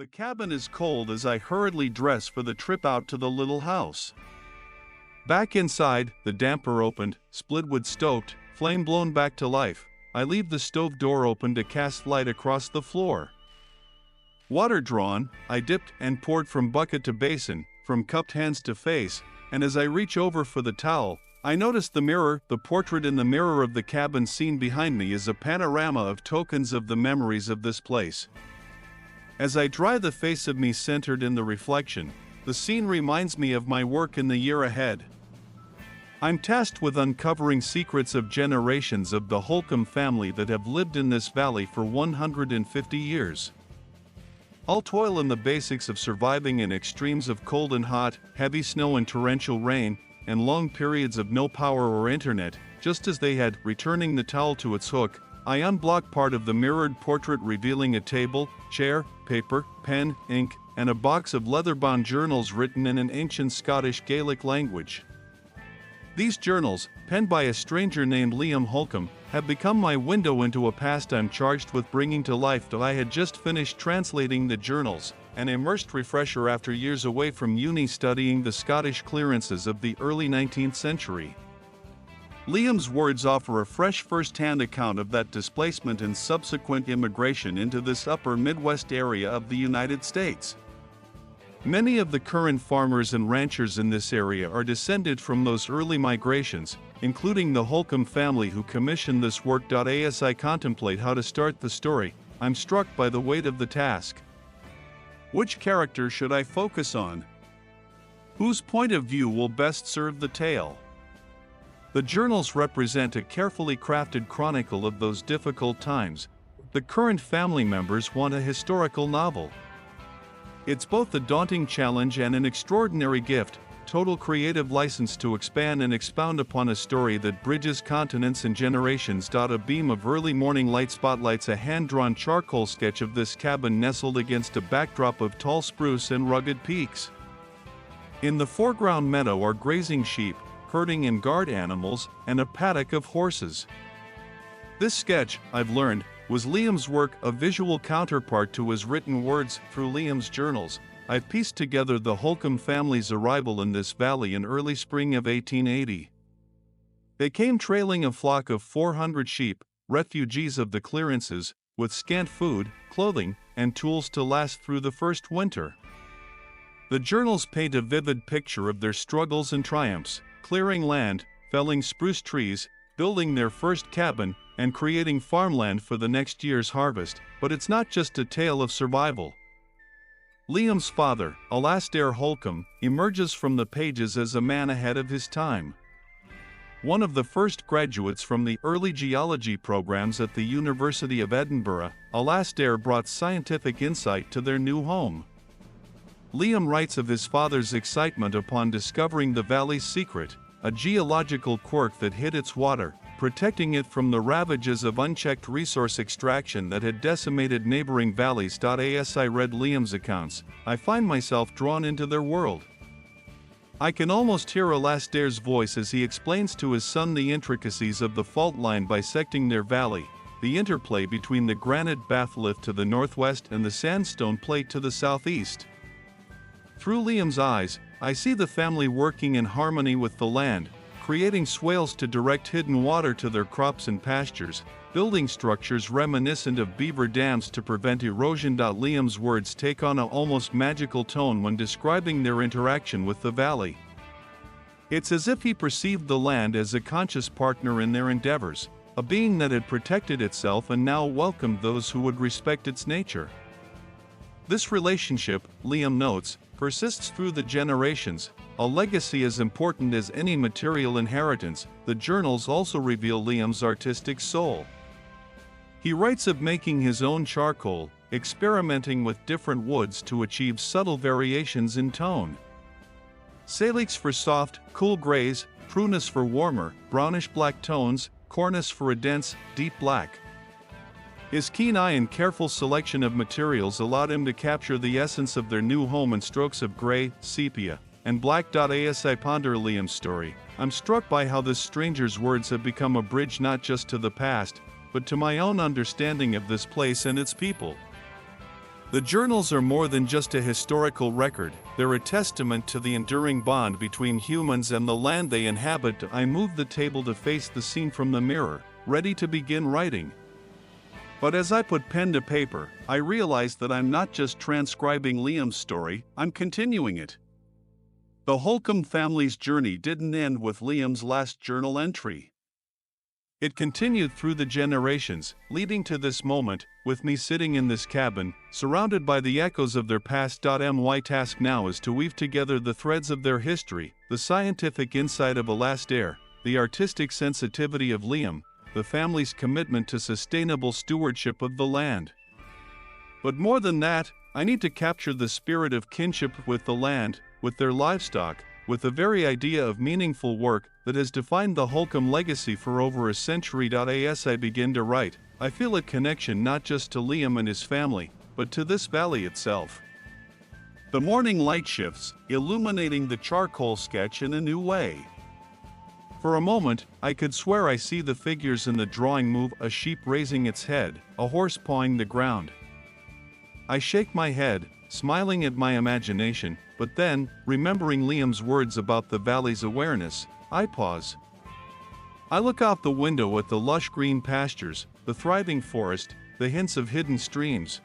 The cabin is cold as I hurriedly dress for the trip out to the little house. Back inside, the damper opened, splitwood stoked, flame blown back to life. I leave the stove door open to cast light across the floor. Water drawn, I dipped and poured from bucket to basin, from cupped hands to face, and as I reach over for the towel, I notice the mirror. The portrait in the mirror of the cabin scene behind me is a panorama of tokens of the memories of this place. As I dry the face of me centered in the reflection, the scene reminds me of my work in the year ahead. I'm tasked with uncovering secrets of generations of the Holcomb family that have lived in this valley for 150 years. I'll toil in the basics of surviving in extremes of cold and hot, heavy snow and torrential rain, and long periods of no power or internet, just as they had. Returning the towel to its hook, I unblock part of the mirrored portrait, revealing a table, chair, paper, pen, ink, and a box of leather-bound journals written in an ancient Scottish Gaelic language. These journals, penned by a stranger named Liam Holcomb, have become my window into a past I'm charged with bringing to life. Though I had just finished translating the journals, an immersed refresher after years away from uni studying the Scottish clearances of the early 19th century. Liam's words offer a fresh first-hand account of that displacement and subsequent immigration into this upper Midwest area of the United States. Many of the current farmers and ranchers in this area are descended from those early migrations, including the Holcomb family who commissioned this work. As I contemplate how to start the story, I'm struck by the weight of the task. Which character should I focus on? Whose point of view will best serve the tale? The journals represent a carefully crafted chronicle of those difficult times. The current family members want a historical novel. It's both a daunting challenge and an extraordinary gift, total creative license to expand and expound upon a story that bridges continents and generations. A beam of early morning light spotlights a hand-drawn charcoal sketch of this cabin nestled against a backdrop of tall spruce and rugged peaks. In the foreground meadow are grazing sheep, herding and guard animals, and a paddock of horses. This sketch, I've learned, was Liam's work, a visual counterpart to his written words. Through Liam's journals, I've pieced together the Holcomb family's arrival in this valley in early spring of 1880. They came trailing a flock of 400 sheep, refugees of the clearances, with scant food, clothing, and tools to last through the first winter. The journals paint a vivid picture of their struggles and triumphs, clearing land, felling spruce trees, building their first cabin, and creating farmland for the next year's harvest. But it's not just a tale of survival. Liam's father, Alasdair Holcomb, emerges from the pages as a man ahead of his time. One of the first graduates from the early geology programs at the University of Edinburgh, Alasdair brought scientific insight to their new home. Liam writes of his father's excitement upon discovering the valley's secret, a geological quirk that hid its water, protecting it from the ravages of unchecked resource extraction that had decimated neighboring valleys. As I read Liam's accounts, I find myself drawn into their world. I can almost hear Alasdair's voice as he explains to his son the intricacies of the fault line bisecting their valley, the interplay between the granite batholith to the northwest and the sandstone plate to the southeast. Through Liam's eyes, I see the family working in harmony with the land, creating swales to direct hidden water to their crops and pastures, building structures reminiscent of beaver dams to prevent erosion. Liam's words take on an almost magical tone when describing their interaction with the valley. It's as if he perceived the land as a conscious partner in their endeavors, a being that had protected itself and now welcomed those who would respect its nature. This relationship, Liam notes, persists through the generations, a legacy as important as any material inheritance. The journals also reveal Liam's artistic soul. He writes of making his own charcoal, experimenting with different woods to achieve subtle variations in tone. Salix for soft, cool grays, prunus for warmer, brownish-black tones, cornus for a dense, deep black. His keen eye and careful selection of materials allowed him to capture the essence of their new home in strokes of gray, sepia, and black. As I ponder Liam's story, I'm struck by how this stranger's words have become a bridge not just to the past, but to my own understanding of this place and its people. The journals are more than just a historical record, they're a testament to the enduring bond between humans and the land they inhabit. I moved the table to face the scene from the mirror, ready to begin writing. But as I put pen to paper, I realized that I'm not just transcribing Liam's story, I'm continuing it. The Holcomb family's journey didn't end with Liam's last journal entry. It continued through the generations, leading to this moment, with me sitting in this cabin, surrounded by the echoes of their past. My task now is to weave together the threads of their history, the scientific insight of Alastair, the artistic sensitivity of Liam, the family's commitment to sustainable stewardship of the land. But more than that, I need to capture the spirit of kinship with the land, with their livestock, with the very idea of meaningful work that has defined the Holcomb legacy for over a century. As I begin to write, I feel a connection not just to Liam and his family, but to this valley itself. The morning light shifts, illuminating the charcoal sketch in a new way. For a moment, I could swear I see the figures in the drawing move: a sheep raising its head, a horse pawing the ground. I shake my head, smiling at my imagination, but then, remembering Liam's words about the valley's awareness, I pause. I look out the window at the lush green pastures, the thriving forest, the hints of hidden streams.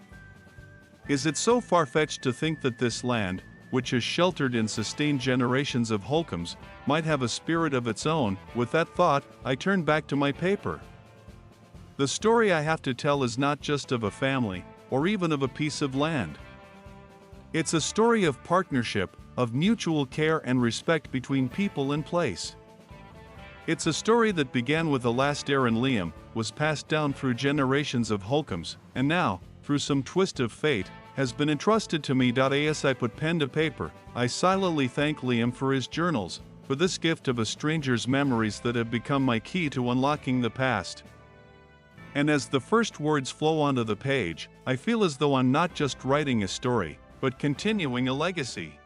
Is it so far-fetched to think that this land, which has sheltered and sustained generations of Holcombs, might have a spirit of its own? With that thought, I turn back to my paper. The story I have to tell is not just of a family, or even of a piece of land. It's a story of partnership, of mutual care and respect between people and place. It's a story that began with Alastair and Liam, was passed down through generations of Holcombs, and now, through some twist of fate, has been entrusted to me. As I put pen to paper, I silently thank Liam for his journals, for this gift of a stranger's memories that have become my key to unlocking the past. And as the first words flow onto the page, I feel as though I'm not just writing a story, but continuing a legacy.